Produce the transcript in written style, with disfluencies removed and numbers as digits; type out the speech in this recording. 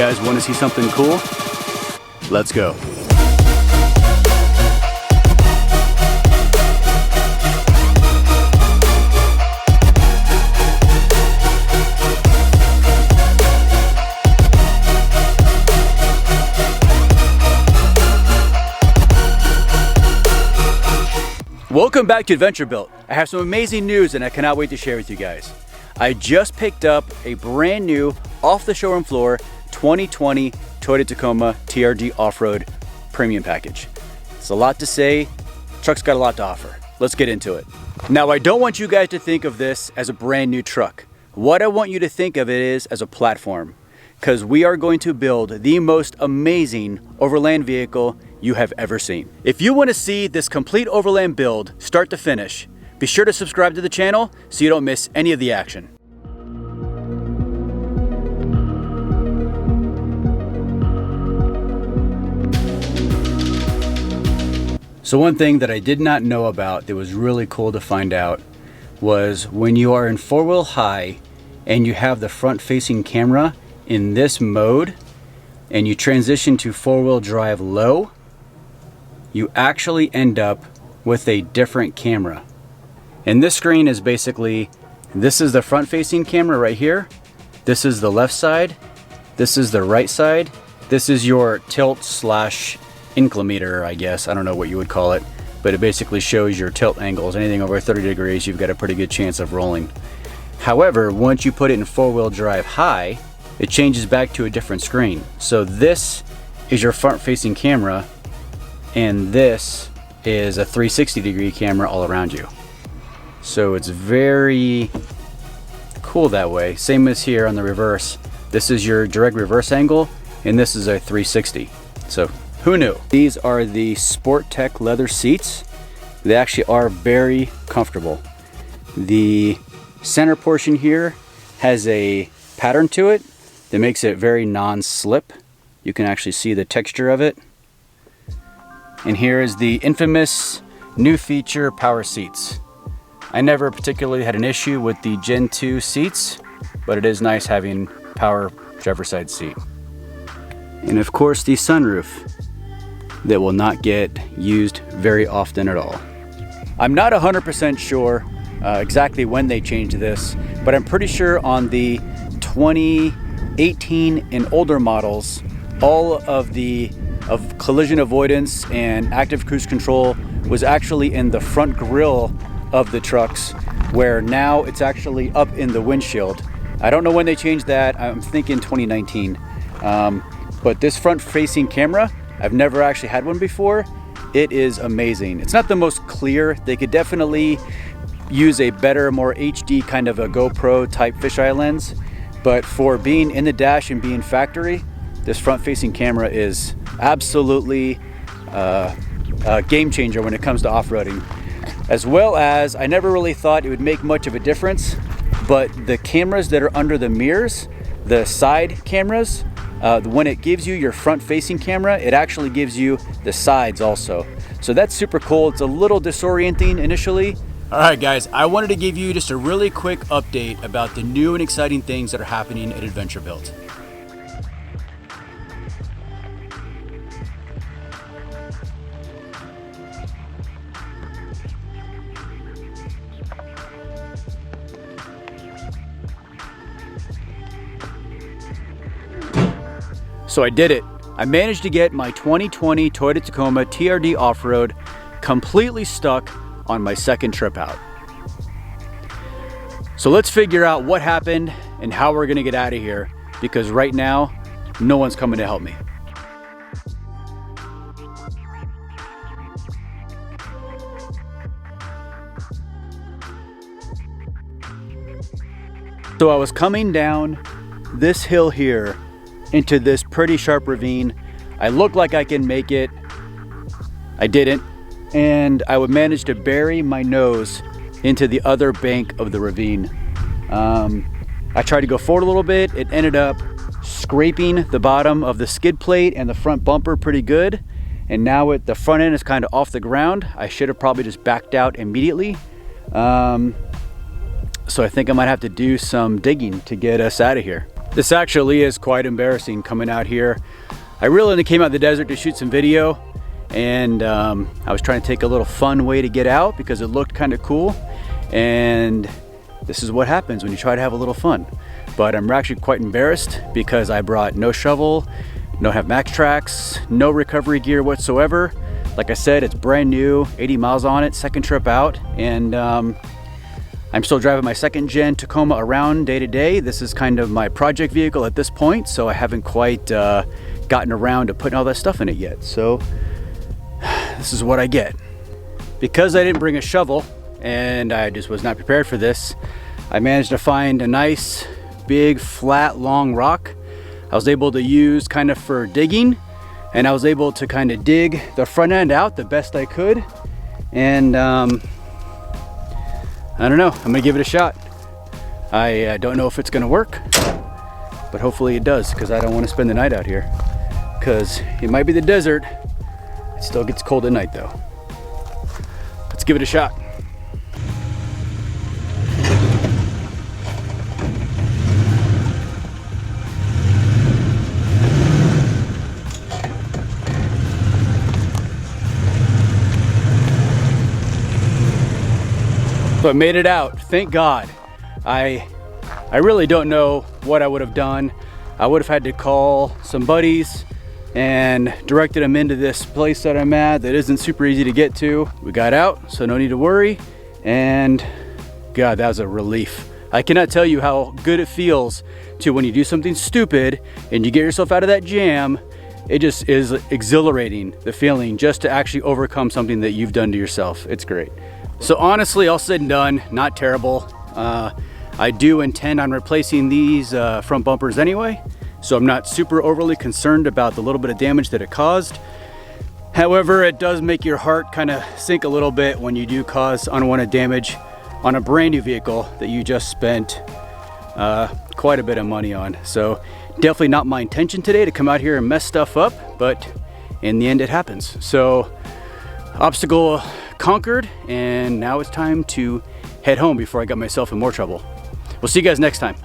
guys want to see something cool? Let's go. Welcome back to Adventure Built. I have some amazing news and I cannot wait to share with you guys. I just picked up a brand new off the showroom floor 2020 Toyota Tacoma TRD off-road premium package. It's a lot to say, truck's got a lot to offer. Let's get into it. Now I don't want you guys to think of this as a brand new truck. What I want you to think of it is as a platform, because we are going to build the most amazing overland vehicle you have ever seen. If you want to see this complete overland build start to finish, be sure to subscribe to the channel so you don't miss any of the action. So one thing that I did not know about that was really cool to find out was when you are in four-wheel high and you have the front-facing camera in this mode and you transition to four-wheel drive low, you actually end up with a different camera. And this screen is basically, this is the front-facing camera right here. This is the left side. This is the right side. This is your tilt slash inclinometer, I guess. I don't know what you would call it, but it basically shows your tilt angles. Anything over 30 degrees, you've got a pretty good chance of rolling. However, once you put it in four-wheel drive high, it changes back to a different screen. So this is your front-facing camera, and this is a 360-degree camera all around you. So it's very cool that way. Same as here on the reverse. This is your direct reverse angle, and this is a 360. So who knew? These are the Sport Tech leather seats. They actually are very comfortable. The center portion here has a pattern to it that makes it very non-slip. You can actually see the texture of it. And here is the infamous new feature power seats. I never particularly had an issue with the Gen 2 seats, but it is nice having power driver's side seat. And of course the sunroof that will not get used very often at all. I'm not 100% sure exactly when they changed this, but I'm pretty sure on the 2018 and older models, all of collision avoidance and active cruise control was actually in the front grille of the trucks, where now it's actually up in the windshield. I don't know when they changed that. I'm thinking 2019. But this front-facing camera, I've never actually had one before. It is amazing. It's not the most clear. They could definitely use a better, more HD kind of a GoPro type fisheye lens. But for being in the dash and being factory, this front-facing camera is absolutely a game changer when it comes to off-roading. As well as, I never really thought it would make much of a difference, but the cameras that are under the mirrors, the side cameras, when it gives you your front-facing camera, it actually gives you the sides also. So that's super cool. It's a little disorienting initially. All right, guys, I wanted to give you just a really quick update about the new and exciting things that are happening at Adventure Built. So I did it. I managed to get my 2020 Toyota Tacoma TRD off-road completely stuck on my second trip out. So let's figure out what happened and how we're gonna get out of here, because right now, no one's coming to help me. So I was coming down this hill here into this pretty sharp ravine. I looked like I can make it. I didn't. And I would manage to bury my nose into the other bank of the ravine. I tried to go forward a little bit. It ended up scraping the bottom of the skid plate and the front bumper pretty good. And now the front end is kind of off the ground. I should have probably just backed out immediately. So I think I might have to do some digging to get us out of here. This actually is quite embarrassing coming out here. I really only came out of the desert to shoot some video, and I was trying to take a little fun way to get out because it looked kind of cool, and this is what happens when you try to have a little fun. But I'm actually quite embarrassed because I brought no shovel, no have max tracks, no recovery gear whatsoever. Like I said, it's brand new, 80 miles on it, second trip out, and I'm still driving my second gen Tacoma around day to day. This is kind of my project vehicle at this point, so I haven't quite gotten around to putting all that stuff in it yet. So this is what I get. Because I didn't bring a shovel and I just was not prepared for this, I managed to find a nice big flat long rock I was able to use kind of for digging, and I was able to kind of dig the front end out the best I could, and I don't know, I'm gonna give it a shot. I don't know if it's gonna work, but hopefully it does, because I don't want to spend the night out here, because it might be the desert. It still gets cold at night though. Let's give it a shot. So I made it out, thank God. I really don't know what I would have done. I would have had to call some buddies and directed them into this place that I'm at that isn't super easy to get to. We got out, so no need to worry. And God, that was a relief. I cannot tell you how good it feels to when you do something stupid and you get yourself out of that jam. It just is exhilarating, the feeling just to actually overcome something that you've done to yourself. It's great. So honestly, all said and done, not terrible. I do intend on replacing these front bumpers anyway, so I'm not super overly concerned about the little bit of damage that it caused. However, it does make your heart kind of sink a little bit when you do cause unwanted damage on a brand new vehicle that you just spent quite a bit of money on. So definitely not my intention today to come out here and mess stuff up, but in the end it happens. So obstacle conquered, and now it's time to head home before I got myself in more trouble. We'll see you guys next time.